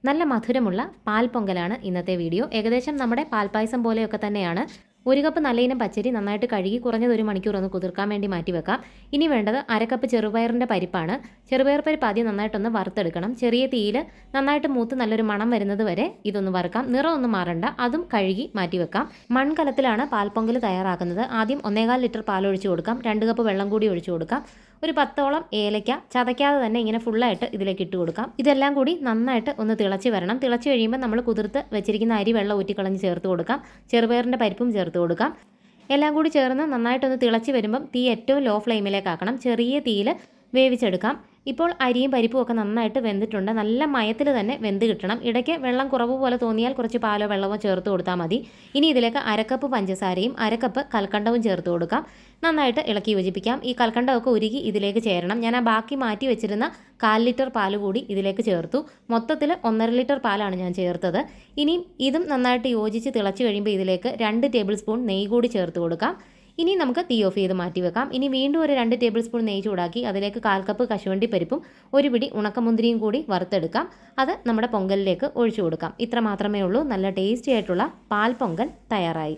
നല്ല മധുരമുള്ള പാൽ പൊങ്കലാണ് ഇന്നത്തെ വീഡിയോ. ഏകദേശം നമ്മുടെ പാൽപ്പായസം പോലെയൊക്കെ തന്നെയാണ്. 1 കപ്പ് നല്ല ഇനം പച്ചരി നന്നായിട്ട് കഴുകി കുറഞ്ഞത് 1 മണിക്കൂർ ഒന്ന് കുതിർക്കാൻ വേണ്ടി മാറ്റി വെക്കാം. ഇനി വേണ്ടത് 1/2 കപ്പ് ചെറുപയറിൻ്റെ പരിപ്പാണ്. ചെറുപയർ പരിപ്പ് ആദ്യം നന്നായിട്ടൊന്ന് വറുത്തെടുക്കണം. ചെറിയ തീയിൽ നന്നായിട്ട് മൂത്ത് നല്ലൊരു മണം വരുന്നത് വരെ ഇതൊന്ന് വറുക്കാം. നിറമൊന്നും മാറണ്ട, അതും കഴുകി മാറ്റി വെക്കാം. മൺകലത്തിലാണ് പാൽപ്പൊങ്കൽ തയ്യാറാക്കുന്നത്. ആദ്യം 1.25 ലിറ്റർ പാൽ ഒഴിച്ചു കൊടുക്കാം. 2 കപ്പ് വെള്ളം കൂടി ഒഴിച്ചു കൊടുക്കാം. ഒരു 10ഓളം ഏലയ്ക്ക ചതയ്ക്കാതെ തന്നെ ഇങ്ങനെ ഫുള്ളായിട്ട് ഇതിലേക്ക് ഇട്ട് കൊടുക്കാം. ഇതെല്ലാം കൂടി നന്നായിട്ട് ഒന്ന് തിളച്ച് വരണം. തിളച്ച് കഴിയുമ്പോൾ നമ്മൾ കുതിർത്ത് വെച്ചിരിക്കുന്ന അരി വെള്ളം ഊറ്റിക്കളഞ്ഞ് ചേർത്ത് കൊടുക്കാം. ചെറുപയറിൻ്റെ പരിപ്പും ചേർത്ത് കൊടുക്കാം. എല്ലാം കൂടി ചേർന്ന് നന്നായിട്ടൊന്ന് തിളച്ച് വരുമ്പം തീ ഏറ്റവും ലോ ഫ്ലെയിമിലേക്ക് ആക്കണം. ചെറിയ തീയിൽ വേവിച്ചെടുക്കാം. ഇപ്പോൾ അരിയും പരിപ്പും ഒക്കെ നന്നായിട്ട് വെന്തിട്ടുണ്ട്. നല്ല മയത്തിൽ തന്നെ വെന്ത് കിട്ടണം. ഇടയ്ക്ക് വെള്ളം കുറവ് പോലെ തോന്നിയാൽ കുറച്ച് പാലോ വെള്ളമോ ചേർത്ത് കൊടുത്താൽ മതി. ഇനി ഇതിലേക്ക് 1/2 കപ്പ് പഞ്ചസാരയും 1/2 കപ്പ് കൽക്കണ്ടവും ചേർത്ത് കൊടുക്കാം. നന്നായിട്ട് ഇളക്കി യോജിപ്പിക്കാം. ഈ കൽക്കണ്ടമൊക്കെ ഉരുകി ഇതിലേക്ക് ചേരണം. ഞാൻ ആ ബാക്കി മാറ്റി വെച്ചിരുന്ന 1/4 ലിറ്റർ പാൽ കൂടി ഇതിലേക്ക് ചേർത്തു. മൊത്തത്തിൽ 1.5 ലിറ്റർ പാലാണ് ഞാൻ ചേർത്തത്. ഇനി ഇതും നന്നായിട്ട് യോജിച്ച് തിളച്ച് കഴിയുമ്പോൾ ഇതിലേക്ക് 2 ടേബിൾ സ്പൂൺ നെയ്യ് കൂടി ചേർത്ത് കൊടുക്കാം. ഇനി നമുക്ക് തീ ഓഫ് ചെയ്ത് മാറ്റി വെക്കാം. ഇനി വീണ്ടും ഒരു 2 ടേബിൾ സ്പൂൺ നെയ്യ് ചൂടാക്കി അതിലേക്ക് 1/4 കപ്പ് കശുവണ്ടി പരിപ്പും 1 പിടി ഉണക്കമുന്തിരിയും കൂടി വറുത്തെടുക്കാം. അത് നമ്മുടെ പൊങ്കലിലേക്ക് ഒഴിച്ചു കൊടുക്കാം. ഇത്ര മാത്രമേ ഉള്ളൂ. നല്ല ടേസ്റ്റി ആയിട്ടുള്ള പാൽ പൊങ്കൽ തയ്യാറായി.